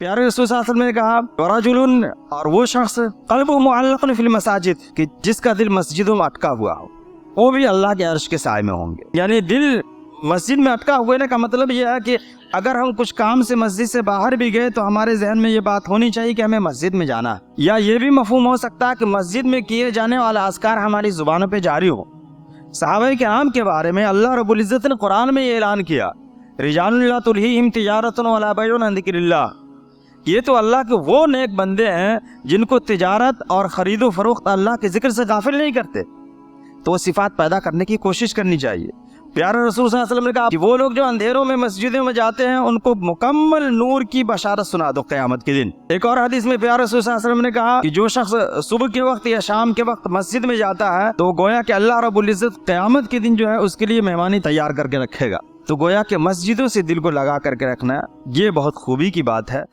प्यारे रसूल सल्लल्लाहु अलैहि वसल्लम ने कहा वरजुलुन, और वो शख्स क़ल्बुहु मुअल्लक़ुन फिल मसाजिद, कि जिसका दिल मस्जिदों में अटका हुआ हो, वो भी अल्लाह के अर्श के साए में होंगे। यानी दिल मस्जिद में अटका हुए का मतलब यह है कि अगर हम कुछ काम से मस्जिद से बाहर भी गए तो हमारे जहन में ये बात होनी चाहिए कि हमें मस्जिद में जाना है। या ये भी मफहूम हो सकता है कि मस्जिद में किए जाने वाला अस्कार हमारी जुबानों पे जारी हो। सहाबा किराम के बारे में अल्लाह रब्बुल इज्जत ने कुरान में ये ऐलान किया, रिजालुन ला तुल्हीहिम तिजारतुन वला बैउन अन ज़िक्रिल्लाह, ये तो अल्लाह के वो नेक बंदे हैं जिनको तिजारत और ख़रीदो फरोख्त अल्लाह के जिक्र से गाफिल नहीं करते। तो वो सिफात पैदा करने की कोशिश करनी चाहिए। प्यारे रसूल सल्लल्लाहु अलैहि वसल्लम ने कहा कि वो लोग जो अंधेरों में मस्जिदों में जाते हैं उनको मुकम्मल नूर की बशारत सुना दो क़यामत के दिन। एक और हदीस में प्यारे रसूल सल्लल्लाहु अलैहि वसल्लम ने कहा कि जो शख्स सुबह के वक्त या शाम के वक्त मस्जिद में जाता है तो गोया कि अल्लाह रब्बुल इज्जत क़यामत के दिन जो है उसके लिए मेहमानी तैयार करके रखेगा। तो गोया कि मस्जिदों से दिल को लगा करके रखना ये बहुत खूबी की बात है।